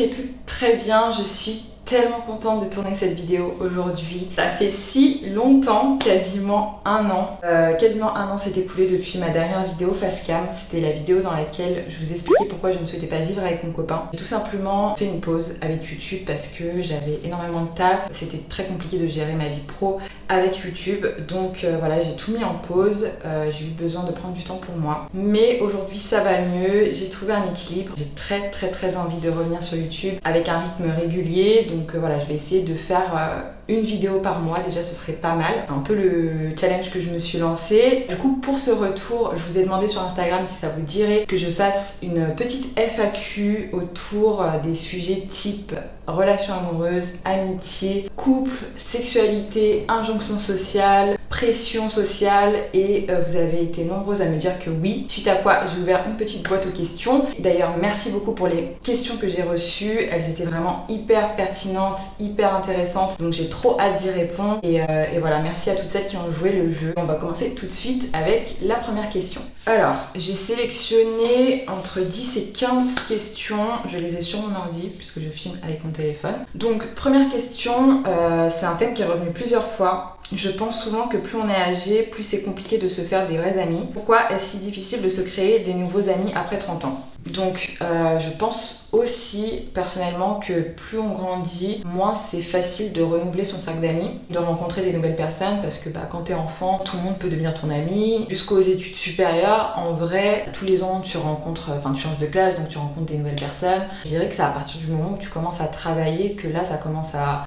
c'est tout très bien, je suis tellement contente de tourner cette vidéo aujourd'hui. Ça fait si longtemps, quasiment un an. Quasiment un an s'est écoulé depuis ma dernière vidéo face cam. C'était la vidéo dans laquelle je vous expliquais pourquoi je ne souhaitais pas vivre avec mon copain. J'ai tout simplement fait une pause avec YouTube parce que j'avais énormément de taf. C'était très compliqué de gérer ma vie pro avec YouTube. Donc voilà, j'ai tout mis en pause. J'ai eu besoin de prendre du temps pour moi. Mais aujourd'hui ça va mieux. J'ai trouvé un équilibre. J'ai très envie de revenir sur YouTube avec un rythme régulier. Donc voilà, je vais essayer de faire une vidéo par mois, déjà ce serait pas mal. C'est un peu le challenge que je me suis lancé. Du coup, pour ce retour, je vous ai demandé sur Instagram si ça vous dirait que je fasse une petite FAQ autour des sujets type relations amoureuses, amitié, couple, sexualité, injonction sociale, pression sociale, et vous avez été nombreuses à me dire que oui. Suite à quoi j'ai ouvert une petite boîte aux questions. D'ailleurs, merci beaucoup pour les questions que j'ai reçues. Elles étaient vraiment hyper pertinentes, hyper intéressantes. Donc j'ai trop hâte d'y répondre. Et voilà, merci à toutes celles qui ont joué le jeu. On va commencer tout de suite avec la première question. Alors, j'ai sélectionné entre 10 et 15 questions. Je les ai sur mon ordi puisque je filme avec mon téléphone. Donc, première question, c'est un thème qui est revenu plusieurs fois. Je pense souvent que plus on est âgé, plus c'est compliqué de se faire des vrais amis. Pourquoi est-ce si difficile de se créer des nouveaux amis après 30 ans? Donc je pense aussi personnellement que plus on grandit, moins c'est facile de renouveler son cercle d'amis, de rencontrer des nouvelles personnes, parce que quand t'es enfant, tout le monde peut devenir ton ami. Jusqu'aux études supérieures, en vrai, tous les ans tu rencontres, tu changes de classe, donc tu rencontres des nouvelles personnes. Je dirais que c'est à partir du moment où tu commences à travailler que là ça commence à...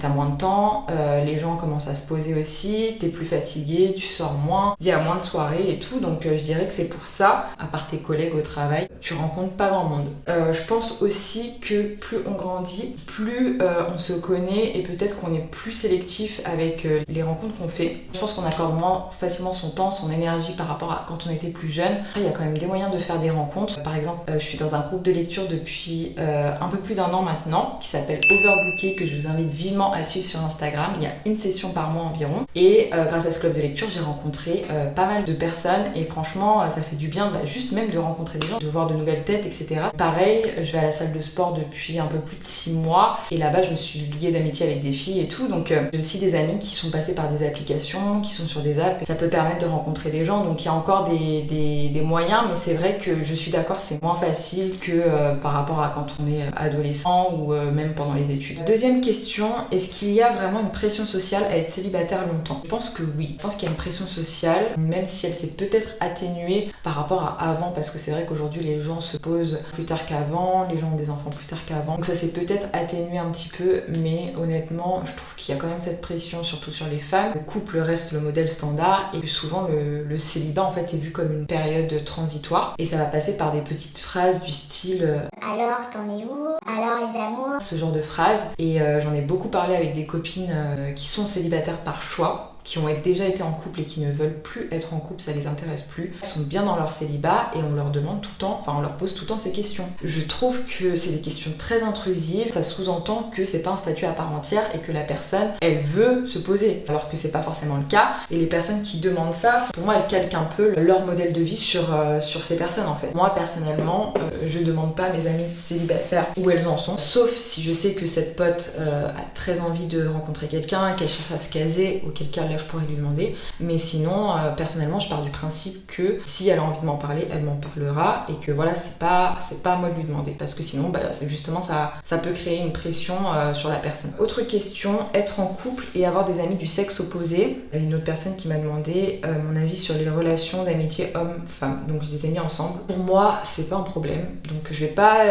t'as moins de temps, les gens commencent à se poser aussi, t'es plus fatigué, tu sors moins, il y a moins de soirées et tout, donc je dirais que c'est pour ça, à part tes collègues au travail, tu rencontres pas grand monde. Je pense aussi que plus on grandit, plus on se connaît et peut-être qu'on est plus sélectif avec les rencontres qu'on fait. Je pense qu'on accorde moins facilement son temps, son énergie par rapport à quand on était plus jeune. Après, il y a quand même des moyens de faire des rencontres. Par exemple, je suis dans un groupe de lecture depuis un peu plus d'un an maintenant, qui s'appelle Overbooké, que je vous invite vivement à suivre sur Instagram. Il y a une session par mois environ, et grâce à ce club de lecture j'ai rencontré pas mal de personnes, et franchement ça fait du bien juste même de rencontrer des gens, de voir de nouvelles têtes, etc. Pareil, je vais à la salle de sport depuis un peu plus de 6 mois, et là-bas je me suis liée d'amitié avec des filles et tout, donc j'ai aussi des amis qui sont passés par des applications, qui sont sur des apps, ça peut permettre de rencontrer des gens, donc il y a encore des moyens, mais c'est vrai que je suis d'accord, c'est moins facile que par rapport à quand on est adolescent ou même pendant les études. Deuxième question, est-ce qu'il y a vraiment une pression sociale à être célibataire longtemps? Je pense que oui. Je pense qu'il y a une pression sociale, même si elle s'est peut-être atténuée par rapport à avant, parce que c'est vrai qu'aujourd'hui les gens se posent plus tard qu'avant, les gens ont des enfants plus tard qu'avant. Donc ça s'est peut-être atténué un petit peu, mais honnêtement, je trouve qu'il y a quand même cette pression, surtout sur les femmes. Le couple reste le modèle standard, et que souvent le célibat en fait est vu comme une période transitoire, et ça va passer par des petites phrases du style alors t'en es où? Alors les amours? Ce genre de phrases, et j'en ai beaucoup parlé avec des copines qui sont célibataires par choix, qui ont déjà été en couple et qui ne veulent plus être en couple, ça les intéresse plus. Ils sont bien dans leur célibat et on leur demande tout le temps, on leur pose tout le temps ces questions. Je trouve que c'est des questions très intrusives, ça sous-entend que c'est pas un statut à part entière et que la personne, elle veut se poser, alors que c'est pas forcément le cas. Et les personnes qui demandent ça, pour moi, elles calquent un peu leur modèle de vie sur ces personnes en fait. Moi, personnellement, je demande pas à mes amies célibataires où elles en sont, sauf si je sais que cette pote a très envie de rencontrer quelqu'un, qu'elle cherche à se caser, auquel cas là je pourrais lui demander, mais sinon personnellement je pars du principe que si elle a envie de m'en parler, elle m'en parlera, et que voilà, c'est pas à moi de lui demander, parce que sinon justement ça peut créer une pression sur la personne. Autre question, être en couple et avoir des amis du sexe opposé. Il y a une autre personne qui m'a demandé mon avis sur les relations d'amitié homme-femme, donc je les ai mis ensemble. Pour moi c'est pas un problème, donc je vais pas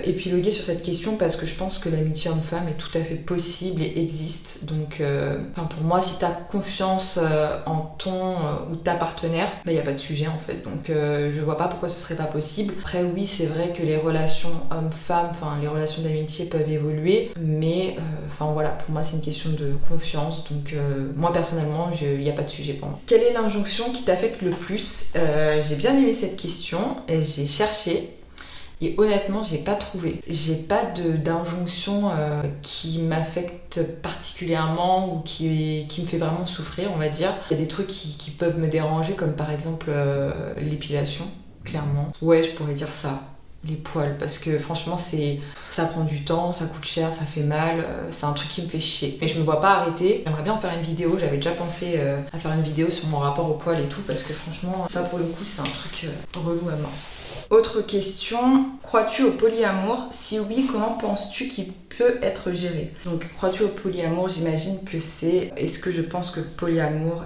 épiloguer sur cette question, parce que je pense que l'amitié homme-femme est tout à fait possible et existe, donc pour moi, si t'as confiance en ton ou ta partenaire, il n'y a pas de sujet en fait, donc je vois pas pourquoi ce serait pas possible. Après oui, c'est vrai que les relations hommes-femmes, les relations d'amitié peuvent évoluer, mais voilà, pour moi c'est une question de confiance, donc moi personnellement il n'y a pas de sujet pour moi. Quelle est l'injonction qui t'affecte le plus? J'ai bien aimé cette question et j'ai cherché. Et honnêtement, j'ai pas trouvé. J'ai pas d'injonction qui m'affecte particulièrement ou qui me fait vraiment souffrir, on va dire. Il y a des trucs qui peuvent me déranger, comme par exemple l'épilation, clairement. Ouais, je pourrais dire ça. les poils, parce que franchement ça prend du temps, ça coûte cher, ça fait mal, c'est un truc qui me fait chier. Mais je me vois pas arrêter. J'aimerais bien en faire une vidéo, j'avais déjà pensé à faire une vidéo sur mon rapport aux poils et tout, parce que franchement ça pour le coup c'est un truc relou à mort. Autre question, crois-tu au polyamour? Si oui, comment penses-tu qu'il peut être géré? Donc, crois-tu au polyamour? J'imagine que c'est est-ce que je pense que le polyamour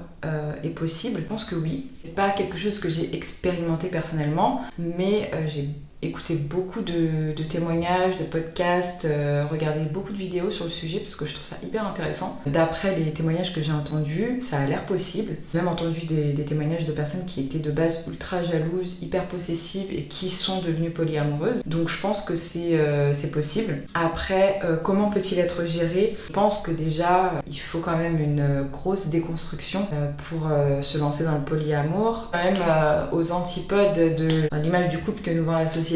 est possible? Je pense que oui. C'est pas quelque chose que j'ai expérimenté personnellement, mais j'ai écouté beaucoup de témoignages, de podcasts, regardé beaucoup de vidéos sur le sujet parce que je trouve ça hyper intéressant. D'après les témoignages que j'ai entendus, ça a l'air possible. J'ai même entendu des témoignages de personnes qui étaient de base ultra jalouses, hyper possessives et qui sont devenues polyamoureuses. Donc je pense que c'est possible. Après, comment peut-il être géré? Je pense que déjà, il faut quand même une grosse déconstruction pour se lancer dans le polyamour. Quand même aux antipodes de l'image du couple que nous vend la société.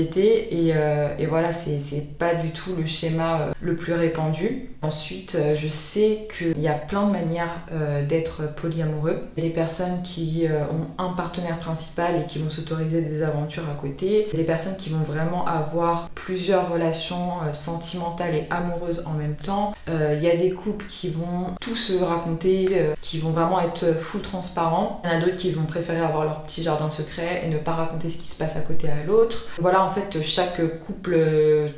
Et voilà, c'est pas du tout le schéma le plus répandu. Ensuite, je sais qu'il y a plein de manières d'être polyamoureux. Il y a des personnes qui ont un partenaire principal et qui vont s'autoriser des aventures à côté. Il y a des personnes qui vont vraiment avoir plusieurs relations sentimentales et amoureuses en même temps. Il y a des couples qui vont tout se raconter, qui vont vraiment être full transparents. Il y en a d'autres qui vont préférer avoir leur petit jardin secret et ne pas raconter ce qui se passe à côté à l'autre. Voilà, en fait, chaque couple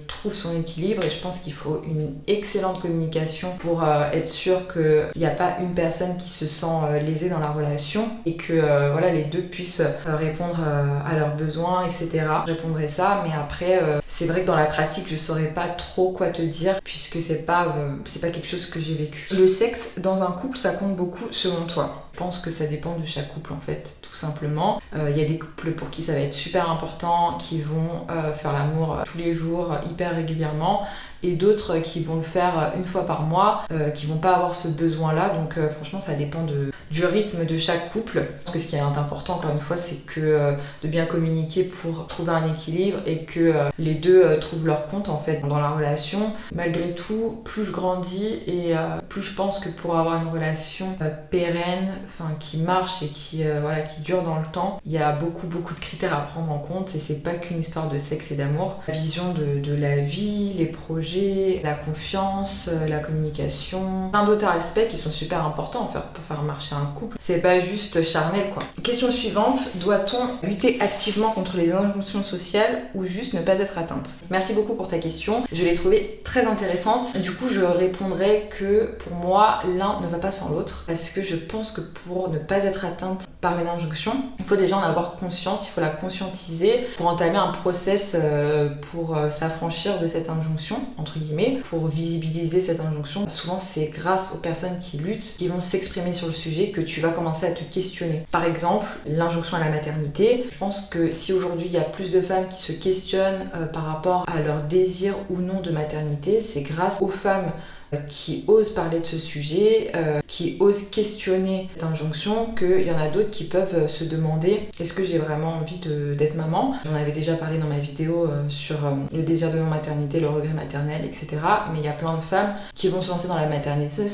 trouve son équilibre et je pense qu'il faut une excellente communication pour être sûr qu'il n'y a pas une personne qui se sent lésée dans la relation et que voilà, les deux puissent répondre à leurs besoins, etc. Je répondrai ça, mais après, c'est vrai que dans la pratique, je saurais pas trop quoi te dire puisque c'est pas quelque chose que j'ai vécu. Le sexe dans un couple, ça compte beaucoup selon toi? Je pense que ça dépend de chaque couple en fait, tout simplement. Il y a des couples pour qui ça va être super important, qui vont faire l'amour tous les jours, hyper régulièrement, et d'autres qui vont le faire une fois par mois, qui vont pas avoir ce besoin-là. Donc franchement, ça dépend du rythme de chaque couple. Je pense que ce qui est important, encore une fois, c'est que de bien communiquer pour trouver un équilibre et que les deux trouvent leur compte en fait dans la relation. Malgré tout, plus je grandis et plus je pense que pour avoir une relation pérenne, qui marche et qui dure dans le temps, il y a beaucoup de critères à prendre en compte et c'est pas qu'une histoire de sexe et d'amour. La vision de la vie, les projets, la confiance, la communication, plein d'autres aspects qui sont super importants en fait pour faire marcher un couple. C'est pas juste charnel quoi. Question suivante, doit-on lutter activement contre les injonctions sociales ou juste ne pas être atteinte? Merci beaucoup pour ta question, je l'ai trouvée très intéressante. Du coup, je répondrai que pour moi, l'un ne va pas sans l'autre parce que je pense que pour ne pas être atteinte par une injonction, il faut déjà en avoir conscience, il faut la conscientiser pour entamer un process pour s'affranchir de cette injonction, entre guillemets, pour visibiliser cette injonction. Souvent, c'est grâce aux personnes qui luttent, qui vont s'exprimer sur le sujet, que tu vas commencer à te questionner. Par exemple, l'injonction à la maternité. Je pense que si aujourd'hui, il y a plus de femmes qui se questionnent par rapport à leur désir ou non de maternité, c'est grâce aux femmes qui osent parler de ce sujet, qui osent questionner cette injonction, qu'il y en a d'autres qui peuvent se demander est-ce que j'ai vraiment envie d'être maman? J'en avais déjà parlé dans ma vidéo sur le désir de non-maternité, le regret maternel, etc. Mais il y a plein de femmes qui vont se lancer dans la maternité,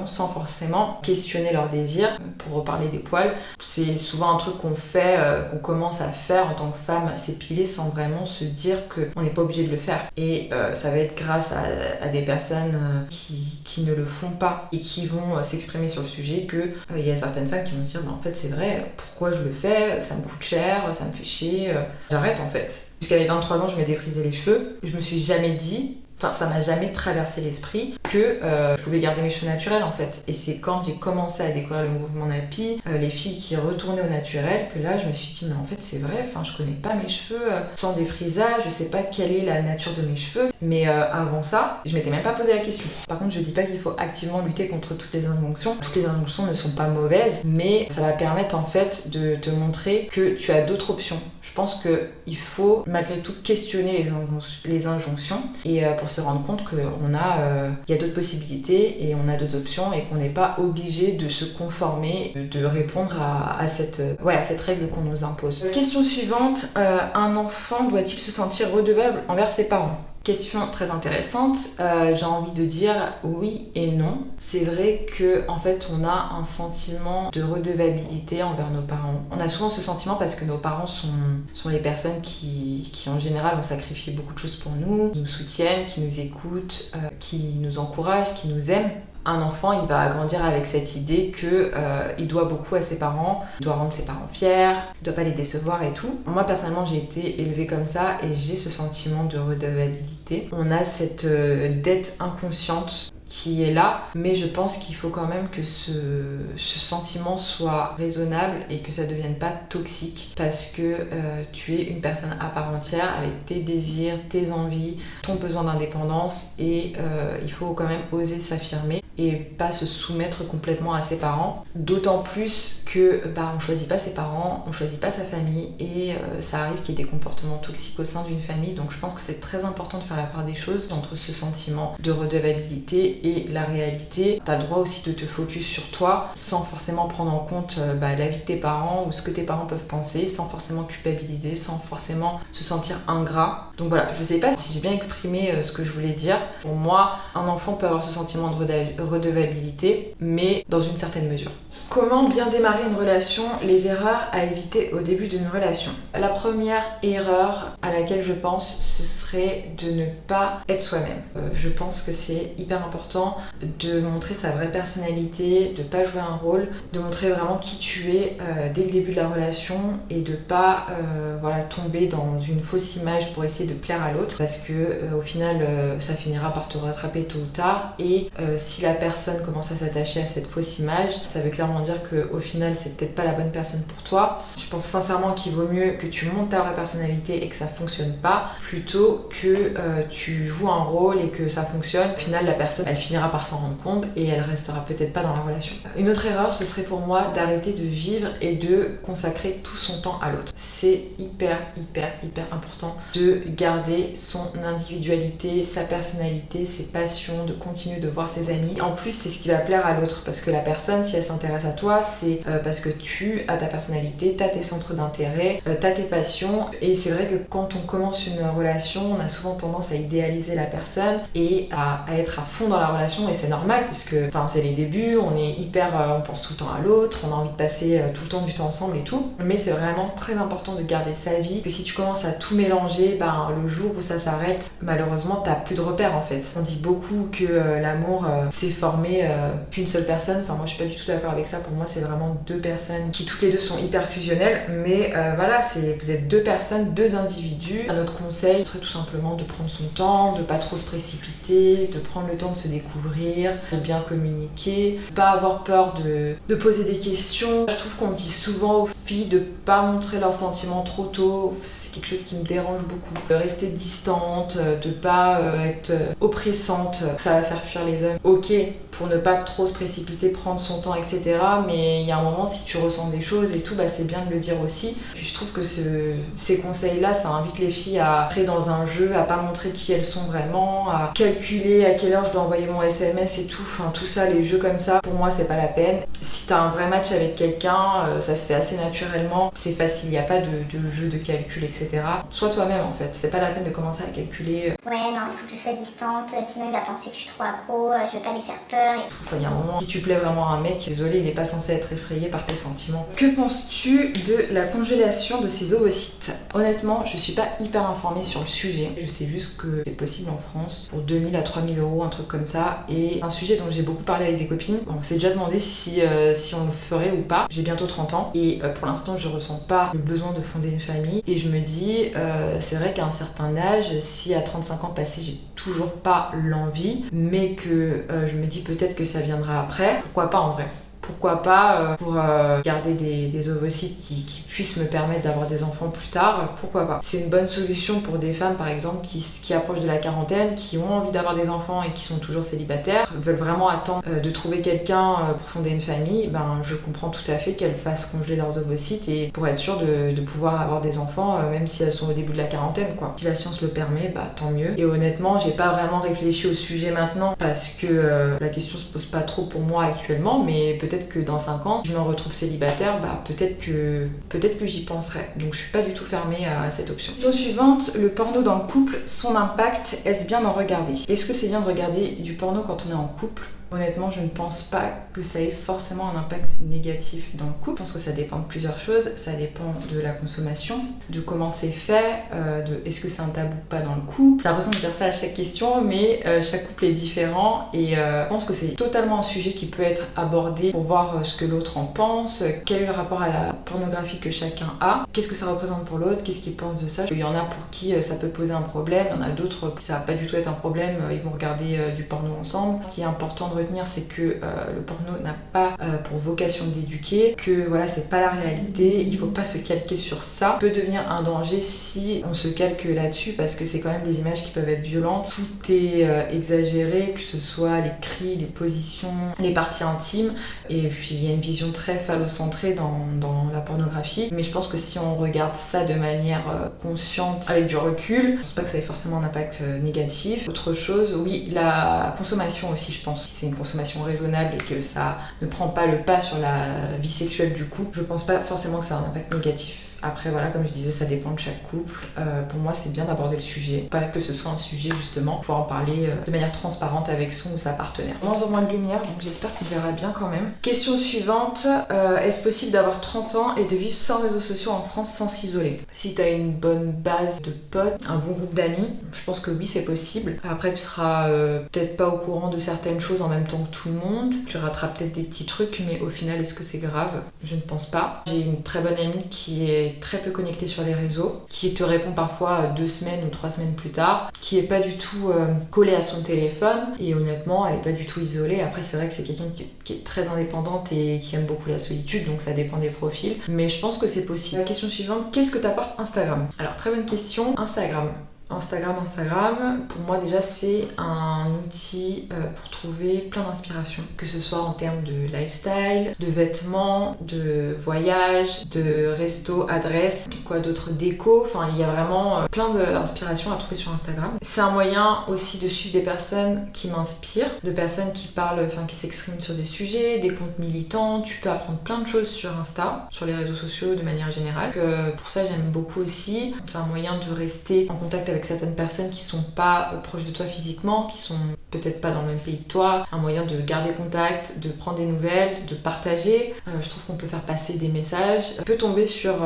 sans forcément questionner leur désir. Pour reparler des poils, c'est souvent un truc qu'on fait, qu'on commence à faire en tant que femme, s'épiler sans vraiment se dire qu'on n'est pas obligé de le faire. Et ça va être grâce à des personnes qui ne le font pas et qui vont s'exprimer sur le sujet que il y a certaines femmes qui vont se dire en fait c'est vrai, pourquoi je le fais, ça me coûte cher, ça me fait chier, j'arrête en fait. Jusqu'à mes 23 ans je me défrisais les cheveux, je me suis jamais dit, ça m'a jamais traversé l'esprit que je pouvais garder mes cheveux naturels en fait. Et c'est quand j'ai commencé à découvrir le mouvement nappy, les filles qui retournaient au naturel, que là je me suis dit mais en fait c'est vrai, je connais pas mes cheveux sans défrisage, je sais pas quelle est la nature de mes cheveux. Mais avant ça, je m'étais même pas posé la question. Par contre, je dis pas qu'il faut activement lutter contre toutes les injonctions. Toutes les injonctions ne sont pas mauvaises, mais ça va permettre en fait de te montrer que tu as d'autres options. Je pense qu'il faut malgré tout questionner les injonctions et pour se rendre compte qu'il y a d'autres possibilités et on a d'autres options et qu'on n'est pas obligé de se conformer, de répondre à cette règle qu'on nous impose. Question suivante, un enfant doit-il se sentir redevable envers ses parents? Question très intéressante. J'ai envie de dire oui et non. C'est vrai que en fait on a un sentiment de redevabilité envers nos parents. On a souvent ce sentiment parce que nos parents sont les personnes qui en général ont sacrifié beaucoup de choses pour nous, qui nous soutiennent, qui nous écoutent, qui nous encouragent, qui nous aiment. Un enfant, il va grandir avec cette idée que il doit beaucoup à ses parents, il doit rendre ses parents fiers, il doit pas les décevoir et tout. Moi personnellement, j'ai été élevée comme ça et j'ai ce sentiment de redevabilité. On a cette dette inconsciente qui est là, mais je pense qu'il faut quand même que ce sentiment soit raisonnable et que ça devienne pas toxique parce que tu es une personne à part entière avec tes désirs, tes envies, ton besoin d'indépendance et il faut quand même oser s'affirmer et pas se soumettre complètement à ses parents. D'autant plus que on choisit pas ses parents, on choisit pas sa famille et ça arrive qu'il y ait des comportements toxiques au sein d'une famille. Donc je pense que c'est très important de faire la part des choses entre ce sentiment de redevabilité et la réalité. T'as le droit aussi de te focus sur toi sans forcément prendre en compte la vie de tes parents ou ce que tes parents peuvent penser, sans forcément culpabiliser, sans forcément se sentir ingrat. Donc voilà, je sais pas si j'ai bien exprimé ce que je voulais dire. Pour moi, un enfant peut avoir ce sentiment de redevabilité, mais dans une certaine mesure. Comment bien démarrer une relation? Les erreurs à éviter au début d'une relation. La première erreur à laquelle je pense, ce serait de ne pas être soi-même. Je pense que c'est hyper important de montrer sa vraie personnalité, de pas jouer un rôle, de montrer vraiment qui tu es dès le début de la relation et de pas tomber dans une fausse image pour essayer de plaire à l'autre parce que au final ça finira par te rattraper tôt ou tard et si la personne commence à s'attacher à cette fausse image, ça veut clairement dire qu'au final c'est peut-être pas la bonne personne pour toi. Je pense sincèrement qu'il vaut mieux que tu montes ta vraie personnalité et que ça fonctionne pas plutôt que tu joues un rôle et que ça fonctionne. Au final la personne elle finira par s'en rendre compte et elle restera peut-être pas dans la relation. Une autre erreur ce serait pour moi d'arrêter de vivre et de consacrer tout son temps à l'autre. C'est hyper important de garder son individualité, sa personnalité, ses passions, de continuer de voir ses amis. En plus c'est ce qui va plaire à l'autre parce que la personne si elle s'intéresse à toi c'est parce que tu as ta personnalité, tu as tes centres d'intérêt, tu as tes passions et c'est vrai que quand on commence une relation on a souvent tendance à idéaliser la personne et à être à fond dans la relation et c'est normal puisque c'est les débuts, on est on pense tout le temps à l'autre, on a envie de passer tout le temps du temps ensemble et tout, mais c'est vraiment très important de garder sa vie parce que si tu commences à tout mélanger, le jour où ça s'arrête, malheureusement t'as plus de repères en fait. On dit beaucoup que l'amour s'est formé qu'une seule personne, moi je suis pas du tout d'accord avec ça, pour moi c'est vraiment deux personnes qui toutes les deux sont hyper fusionnelles, mais vous êtes deux personnes, deux individus. Un autre conseil serait tout simplement de prendre son temps, de pas trop se précipiter, de prendre le temps de se découvrir, de bien communiquer, de pas avoir peur de poser des questions. Je trouve qu'on dit souvent aux filles de pas montrer leurs sentiments trop tôt, c'est quelque chose qui me dérange beaucoup. De rester distante, de pas être oppressante, ça va faire fuir les hommes. Ok, pour ne pas trop se précipiter, prendre son temps, etc. Mais il y a un moment, si tu ressens des choses et tout, c'est bien de le dire aussi. Puis je trouve que ces conseils-là, ça invite les filles à entrer dans un jeu, à pas montrer qui elles sont vraiment, à calculer à quelle heure je dois envoyer mon SMS et tout. Tout ça, les jeux comme ça, pour moi, c'est pas la peine. Si t'as un vrai match avec quelqu'un, ça se fait assez naturellement. C'est facile, il n'y a pas de jeu de calcul, etc. Sois toi-même en fait. C'est pas la peine de commencer à calculer. Ouais, non, il faut que tu sois distante, sinon il va penser que je suis trop accro, je veux pas lui faire peur. Il y a un moment, si tu plais vraiment à un mec, désolé, il est pas censé être effrayé par tes sentiments. Que penses-tu de la congélation de ces ovocytes? Honnêtement, je suis pas hyper informée sur le sujet. Je sais juste que c'est possible en France pour 2000 à 3000 euros, un truc comme ça. Et un sujet dont j'ai beaucoup parlé avec des copines. On s'est déjà demandé si on le ferait ou pas. J'ai bientôt 30 ans et pour l'instant, je ressens pas le besoin de fonder une famille. Et je me dis, c'est vrai qu'à un certain âge, si à 35 ans passés, j'ai toujours pas l'envie, mais que je me dis peut-être que ça viendra après, pourquoi pas en vrai? Pourquoi pas pour garder des ovocytes qui puissent me permettre d'avoir des enfants plus tard, pourquoi pas. C'est une bonne solution pour des femmes par exemple qui approchent de la quarantaine, qui ont envie d'avoir des enfants et qui sont toujours célibataires, veulent vraiment attendre de trouver quelqu'un pour fonder une famille. Je comprends tout à fait qu'elles fassent congeler leurs ovocytes et pour être sûre de pouvoir avoir des enfants même si elles sont au début de la quarantaine quoi. Si la science le permet, tant mieux. Et honnêtement, j'ai pas vraiment réfléchi au sujet maintenant parce que la question se pose pas trop pour moi actuellement, mais peut-être peut-être que dans 5 ans, je me retrouve célibataire, peut-être que j'y penserai. Donc je suis pas du tout fermée à cette option. Question suivante, le porno dans le couple, son impact, est-ce bien d'en regarder? Est-ce que c'est bien de regarder du porno quand on est en couple? Honnêtement, je ne pense pas que ça ait forcément un impact négatif dans le couple. Je pense que ça dépend de plusieurs choses. Ça dépend de la consommation, de comment c'est fait, de est-ce que c'est un tabou ou pas dans le couple. J'ai l'impression de dire ça à chaque question, mais chaque couple est différent et je pense que c'est totalement un sujet qui peut être abordé pour voir ce que l'autre en pense, quel est le rapport à la pornographie que chacun a, qu'est-ce que ça représente pour l'autre, qu'est-ce qu'il pense de ça. Il y en a pour qui ça peut poser un problème, il y en a d'autres pour qui ça va pas du tout être un problème, ils vont regarder du porno ensemble. Ce qui est important de retenir, c'est que le porno n'a pas pour vocation d'éduquer, que voilà, c'est pas la réalité, il faut pas se calquer sur ça. Ça peut devenir un danger si on se calque là-dessus, parce que c'est quand même des images qui peuvent être violentes, tout est exagéré, que ce soit les cris, les positions, les parties intimes, et puis il y a une vision très phallocentrée dans la pornographie, mais je pense que si on regarde ça de manière consciente, avec du recul, je pense pas que ça ait forcément un impact négatif. Autre chose, oui, la consommation aussi, je pense, si c'est une consommation raisonnable et que ça ne prend pas le pas sur la vie sexuelle du couple, je pense pas forcément que ça a un impact négatif. Après voilà, comme je disais, ça dépend de chaque couple. Pour moi, c'est bien d'aborder le sujet, pas que ce soit un sujet justement, pouvoir en parler de manière transparente avec son ou sa partenaire. Moins en moins de lumière, donc j'espère qu'on verra bien quand même. Question suivante, est-ce possible d'avoir 30 ans et de vivre sans réseaux sociaux en France sans s'isoler? Si t'as une bonne base de potes, un bon groupe d'amis, je pense que oui, c'est possible. Après, tu seras peut-être pas au courant de certaines choses en même temps que tout le monde, tu rateras peut-être des petits trucs, mais au final, est-ce que c'est grave? Je ne pense pas. J'ai une très bonne amie qui est très peu connectée sur les réseaux, qui te répond parfois 2 semaines ou 3 semaines plus tard, qui est pas du tout collée à son téléphone, et honnêtement elle est pas du tout isolée. Après c'est vrai que c'est quelqu'un qui est très indépendante et qui aime beaucoup la solitude, donc ça dépend des profils, mais je pense que c'est possible. La question suivante, qu'est-ce que t'apporte Instagram? Alors très bonne question. Instagram, pour moi déjà c'est un outil pour trouver plein d'inspiration, que ce soit en termes de lifestyle, de vêtements, de voyages, de resto, adresse, quoi d'autre, déco, enfin il y a vraiment plein d'inspirations à trouver sur Instagram. C'est un moyen aussi de suivre des personnes qui m'inspirent, de personnes qui parlent, enfin qui s'expriment sur des sujets, des comptes militants. Tu peux apprendre plein de choses sur Insta, sur les réseaux sociaux de manière générale. Pour ça j'aime beaucoup aussi. C'est un moyen de rester en contact avec certaines personnes qui sont pas proches de toi physiquement, qui sont peut-être pas dans le même pays que toi, un moyen de garder contact, de prendre des nouvelles, de partager. Je trouve qu'on peut faire passer des messages, on peut tomber sur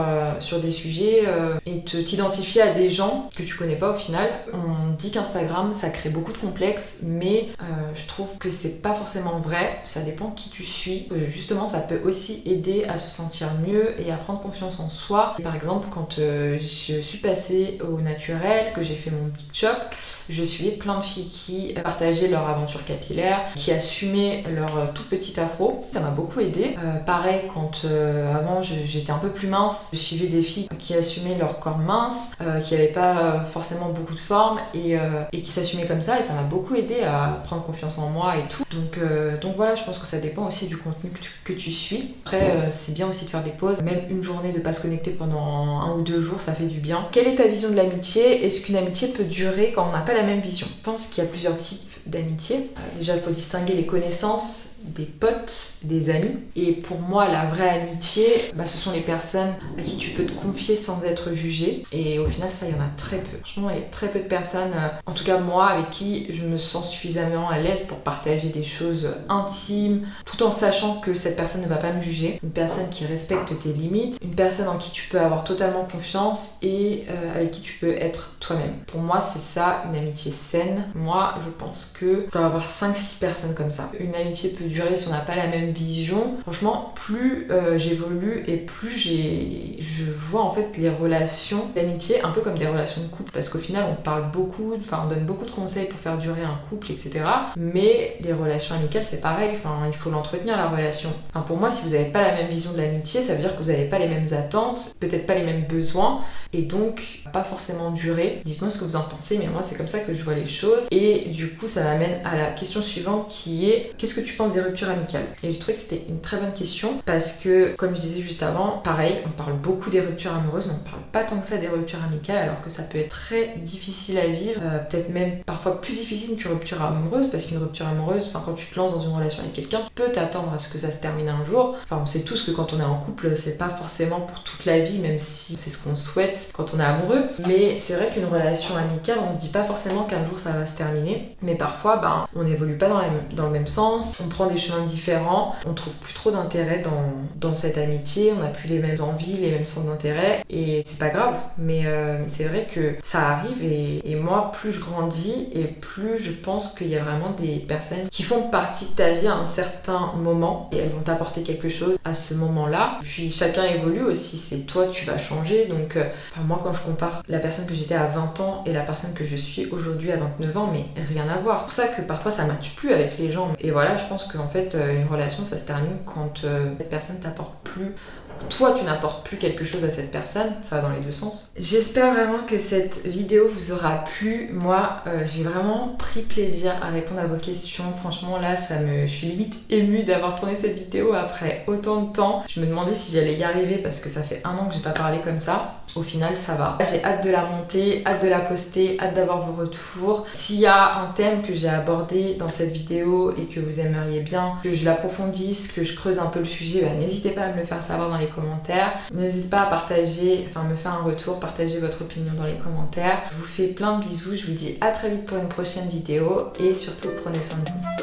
des sujets et t'identifier à des gens que tu connais pas au final. On dit qu'Instagram ça crée beaucoup de complexes, mais je trouve que c'est pas forcément vrai, ça dépend qui tu suis. Justement ça peut aussi aider à se sentir mieux et à prendre confiance en soi. Par exemple quand je suis passée au naturel, que j'ai fait mon big shop, je suivais plein de filles qui partageaient leur aventure capillaire, qui assumaient leur tout petit afro. Ça m'a beaucoup aidée. Pareil, quand avant j'étais un peu plus mince, je suivais des filles qui assumaient leur corps mince, qui n'avaient pas forcément beaucoup de forme et qui s'assumaient comme ça, et ça m'a beaucoup aidée à prendre confiance en moi et tout. Donc voilà, je pense que ça dépend aussi du contenu que tu suis. Après, c'est bien aussi de faire des pauses. Même une journée de pas se connecter pendant 1 ou 2 jours, ça fait du bien. Quelle est ta vision de l'amitié? Est-ce qu'une amitié peut durer quand on n'a pas la même vision? Je pense qu'il y a plusieurs types d'amitié. Déjà, il faut distinguer les connaissances des potes, des amis. Et pour moi, la vraie amitié, ce sont les personnes à qui tu peux te confier sans être jugé. Et au final, ça, il y en a très peu. Franchement, il y a très peu de personnes, en tout cas moi, avec qui je me sens suffisamment à l'aise pour partager des choses intimes, tout en sachant que cette personne ne va pas me juger. Une personne qui respecte tes limites, une personne en qui tu peux avoir totalement confiance et avec qui tu peux être toi-même. Pour moi, c'est ça, une amitié saine. Moi, je pense que je dois avoir 5-6 personnes comme ça. Une amitié peut durer si on n'a pas la même vision. Franchement, plus j'évolue et plus je vois en fait les relations d'amitié un peu comme des relations de couple, parce qu'au final on parle beaucoup, on donne beaucoup de conseils pour faire durer un couple, etc. Mais les relations amicales c'est pareil, il faut l'entretenir la relation. Pour moi, si vous n'avez pas la même vision de l'amitié, ça veut dire que vous n'avez pas les mêmes attentes, peut-être pas les mêmes besoins, et donc pas forcément durer. Dites-moi ce que vous en pensez, mais moi c'est comme ça que je vois les choses. Et du coup ça m'amène à la question suivante qui est: qu'est-ce que tu penses des ruptures rupture amicale. Et je trouvais que c'était une très bonne question parce que, comme je disais juste avant, pareil, on parle beaucoup des ruptures amoureuses, mais on parle pas tant que ça des ruptures amicales, alors que ça peut être très difficile à vivre, peut-être même parfois plus difficile qu'une rupture amoureuse, parce qu'une rupture amoureuse, enfin quand tu te lances dans une relation avec quelqu'un, tu peux t'attendre à ce que ça se termine un jour. Enfin, on sait tous que quand on est en couple, c'est pas forcément pour toute la vie, même si c'est ce qu'on souhaite quand on est amoureux. Mais c'est vrai qu'une relation amicale, on se dit pas forcément qu'un jour ça va se terminer, mais parfois on n'évolue pas dans le même sens, on prend des chemins différents, on trouve plus trop d'intérêt dans cette amitié, on n'a plus les mêmes envies, les mêmes centres d'intérêt, et c'est pas grave, mais c'est vrai que ça arrive, et moi, plus je grandis et plus je pense qu'il y a vraiment des personnes qui font partie de ta vie à un certain moment, et elles vont t'apporter quelque chose à ce moment-là. Puis chacun évolue aussi, c'est toi, tu vas changer, donc moi quand je compare la personne que j'étais à 20 ans et la personne que je suis aujourd'hui à 29 ans, mais rien à voir. C'est pour ça que parfois ça matche plus avec les gens. Et voilà, je pense qu'en fait, une relation, ça se termine quand cette personne t'apporte plus, toi tu n'apportes plus quelque chose à cette personne, ça va dans les deux sens. J'espère vraiment que cette vidéo vous aura plu. Moi j'ai vraiment pris plaisir à répondre à vos questions. Franchement là je suis limite émue d'avoir tourné cette vidéo après autant de temps. Je me demandais si j'allais y arriver parce que ça fait 1 an que j'ai pas parlé comme ça. Au final ça va. J'ai hâte de la monter, hâte de la poster, hâte d'avoir vos retours. S'il y a un thème que j'ai abordé dans cette vidéo et que vous aimeriez bien que je l'approfondisse, que je creuse un peu le sujet, n'hésitez pas à me le faire savoir dans les commentaires. N'hésitez pas à partager, me faire un retour, partager votre opinion dans les commentaires. Je vous fais plein de bisous, je vous dis à très vite pour une prochaine vidéo et surtout prenez soin de vous.